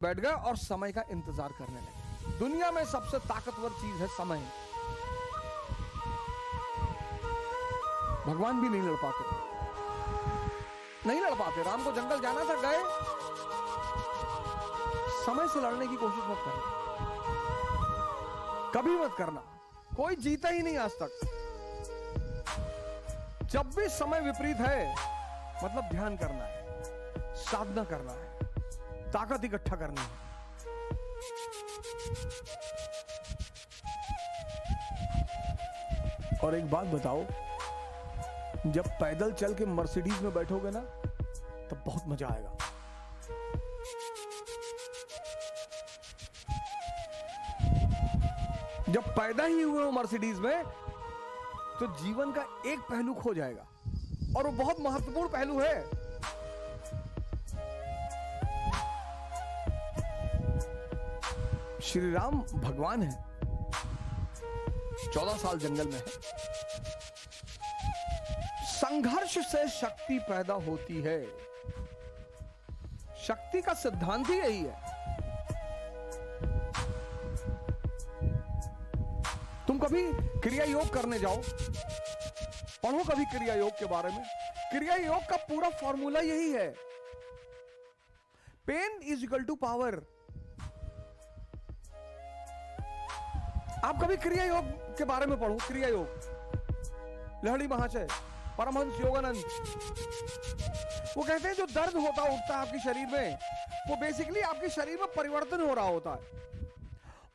बैठ गए और समय का इंतजार करने लगे। दुनिया में सबसे ताकतवर चीज है समय। भगवान भी नहीं लड़ पाते, नहीं लड़ पाते। राम को जंगल जाना था, गए। समय से लड़ने की कोशिश मत करना, कभी मत करना। कोई जीता ही नहीं आज तक। जब भी समय विपरीत है मतलब ध्यान करना है, साधना करना है, ताकत इकट्ठा करनी है। और एक बात बताओ, जब पैदल चल के मर्सिडीज में बैठोगे ना तब बहुत मजा आएगा। जब पैदा ही हुए हो मर्सिडीज में तो जीवन का एक पहलू खो जाएगा, और वो बहुत महत्वपूर्ण पहलू है। श्री राम भगवान है, 14 साल जंगल में है। संघर्ष से शक्ति पैदा होती है। शक्ति का सिद्धांत ही यही है। तुम कभी क्रिया योग करने जाओ, पढ़ो कभी क्रिया योग के बारे में। क्रिया योग का पूरा फॉर्मूला यही है, pen is equal to power. आप कभी क्रिया योग के बारे में पढ़ो, क्रिया योग, लहड़ी महाशय, परमहंस योगानंद, वो कहते हैं जो दर्द होता उठता है आपके शरीर में, वो बेसिकली आपके शरीर में परिवर्तन हो रहा होता है।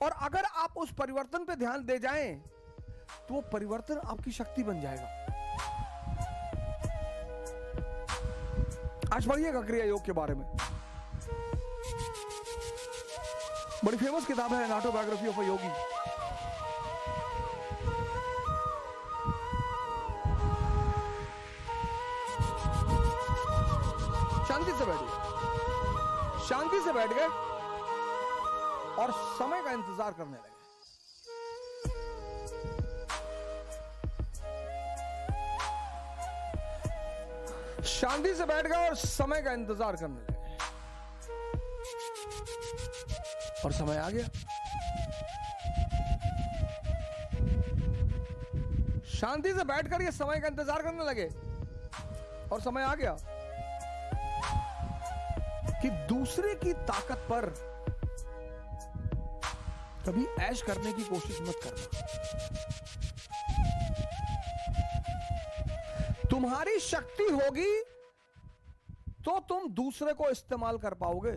और अगर आप उस परिवर्तन पे ध्यान दे जाएं तो वो परिवर्तन आपकी शक्ति बन जाएगा। आज पढ़िएगा क्रिया योग के बारे में, बड़ी फेमस किताब है, एन ऑटोबायोग्राफी ऑफ अ योगी। शांति से बैठिए, शांति से बैठ गए और समय का इंतजार करने लगे। शांति से बैठ गए और समय का इंतजार करने लगे, और समय आ गया। शांति से बैठकर ये समय का इंतजार करने लगे और समय आ गया कि दूसरे की ताकत पर कभी ऐश करने की कोशिश मत करना। तुम्हारी शक्ति होगी तो तुम दूसरे को इस्तेमाल कर पाओगे।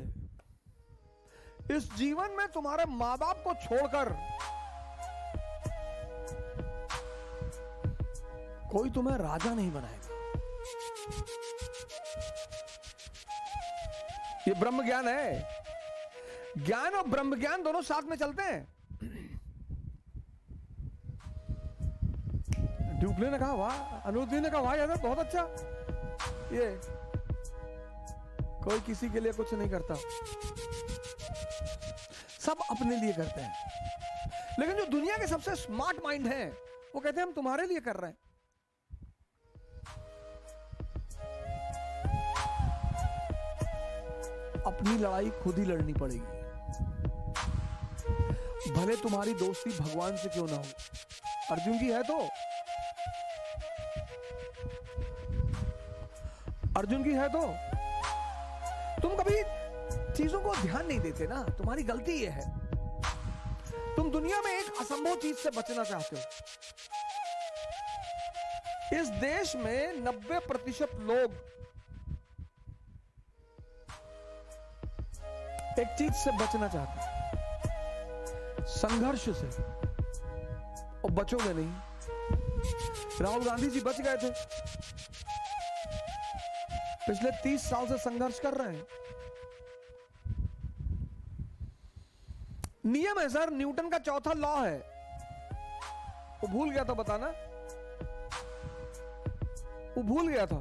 इस जीवन में तुम्हारे मां बाप को छोड़कर कोई तुम्हें राजा नहीं बनाएगा। ये ब्रह्म ज्ञान है। ज्ञान और ब्रह्म ज्ञान दोनों साथ में चलते हैं। ड्यूपले ने कहा वाह, अनुरुद्धि ने कहा वाह यार बहुत अच्छा। ये कोई किसी के लिए कुछ नहीं करता, सब अपने लिए करते हैं। लेकिन जो दुनिया के सबसे स्मार्ट माइंड हैं वो कहते हैं हम तुम्हारे लिए कर रहे हैं। अपनी लड़ाई खुद ही लड़नी पड़ेगी, भले तुम्हारी दोस्ती भगवान से क्यों ना हो। अर्जुन की है तो, अर्जुन की है तो। तुम कभी चीजों को ध्यान नहीं देते ना, तुम्हारी गलती यह है। तुम दुनिया में एक असंभव चीज से बचना चाहते हो। इस देश में 90% लोग एक चीज से बचना चाहते हैं, संघर्ष से, और बचोगे नहीं। राहुल गांधी जी बच गए थे, पिछले 30 साल से संघर्ष कर रहे हैं। नियम है सर, न्यूटन का चौथा लॉ है, वो भूल गया था बताना, वो भूल गया था।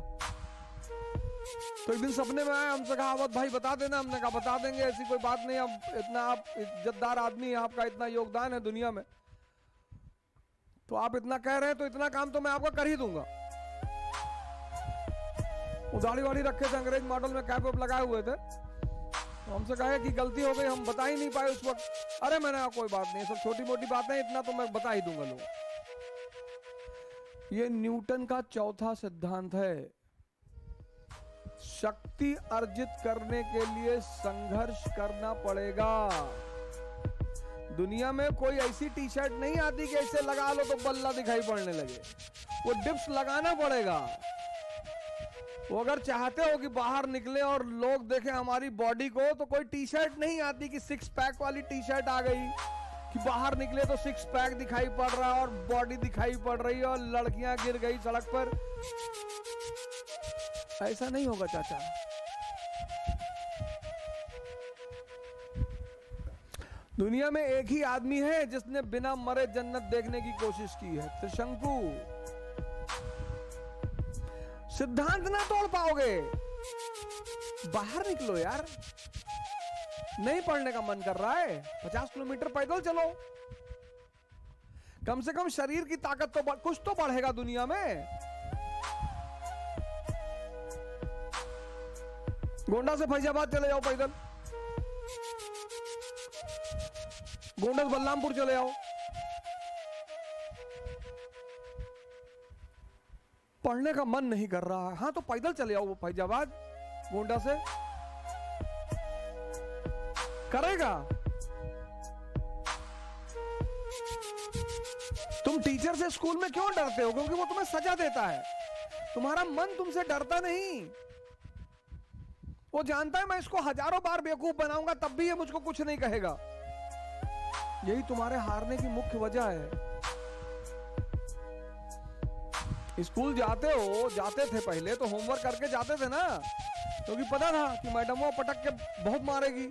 तो एक दिन सपने में आया, हमसे कहा अवध भाई बता देना। हमने कहा बता देंगे, ऐसी कोई बात नहीं। अब इतना आप इज्जतदार आदमी, आपका इतना योगदान है दुनिया में, तो आप इतना कह रहे हैं तो इतना काम तो मैं आपका कर ही दूंगा। वो दाढ़ी वाड़ी रखे थे, अंग्रेज मॉडल में कैप वैप लगाए हुए थे। हमसे कहे कि गलती हो गई, हम बता ही नहीं पाए उस वक्त। अरे मैंने कहा कोई बात नहीं, सब छोटी मोटी बातें, इतना तो मैं बता ही दूंगा लोग। ये न्यूटन का चौथा सिद्धांत है। शक्ति अर्जित करने के लिए संघर्ष करना पड़ेगा। दुनिया में कोई ऐसी टी शर्ट नहीं आती कि ऐसे लगा लो तो बल्ला दिखाई पड़ने लगे। वो डिप्स लगाना पड़ेगा। वो अगर चाहते हो कि बाहर निकले और लोग देखें हमारी बॉडी को, तो कोई टी शर्ट नहीं आती कि सिक्स पैक वाली टी शर्ट आ गई कि बाहर निकले तो सिक्स पैक दिखाई पड़ रहा है और बॉडी दिखाई पड़ रही है और लड़कियां गिर गई सड़क पर। ऐसा नहीं होगा चाचा। दुनिया में एक ही आदमी है जिसने बिना मरे जन्नत देखने की कोशिश की है, त्रिशंकु। सिद्धांत ना तोड़ पाओगे, बाहर निकलो यार। नहीं पढ़ने का मन कर रहा है, 50 किलोमीटर पैदल चलो। कम से कम शरीर की ताकत तो कुछ तो बढ़ेगा दुनिया में। गोंडा से फैजाबाद चले जाओ पैदल, गोंडा से बलरामपुर चले जाओ। पढ़ने का मन नहीं कर रहा है, हाँ तो पैदल चले जाओ वो फैजाबाद गोंडा से। करेगा। तुम टीचर से स्कूल में क्यों डरते हो? क्योंकि वो तुम्हें सजा देता है। तुम्हारा मन तुमसे डरता नहीं। वो जानता है मैं इसको हजारों बार बेवकूफ बनाऊंगा तब भी ये मुझको कुछ नहीं कहेगा। यही तुम्हारे हारने की मुख्य वजह है। स्कूल जाते थे पहले तो होमवर्क करके जाते थे ना, क्योंकि पता था कि मैडम वो पटक के बहुत मारेगी।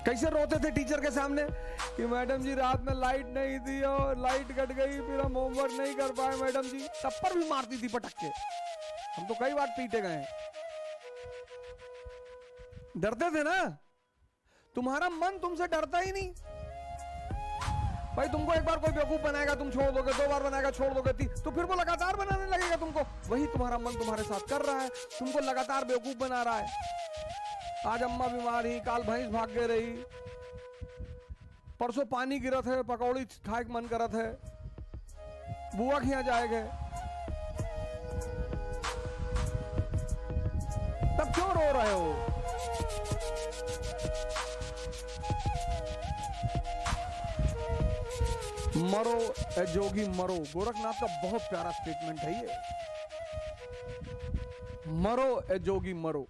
कैसे रोते थे टीचर के सामने कि मैडम जी रात में लाइट नहीं थी और लाइट कट गई, फिर हम होमवर्क नहीं कर पाए मैडम जी। तब पर भी मारती थी पटक के। हम तो कई बार पीटे गए। डरते थे ना। तुम्हारा मन तुमसे डरता ही नहीं। भाई तुमको एक बार कोई बेवकूफ बनाएगा तुम छोड़ दोगे, 2 बार बनाएगा छोड़ दोगे, तो फिर वो लगातार बनाने लगेगा तुमको। वही तुम्हारा मन तुम्हारे साथ कर रहा है, तुमको लगातार बेवकूफ बना रहा है। आज अम्मा बीमार ही, काल भैंस भाग के रही, परसों पानी गिरत है, पकौड़ी खाए मन करत है, बुआ के यहाँ जाएगा। तब क्यों रो रहे हो? मरो ए जोगी मरो। गोरखनाथ का बहुत प्यारा स्टेटमेंट है ये। मरो ए जोगी मरो।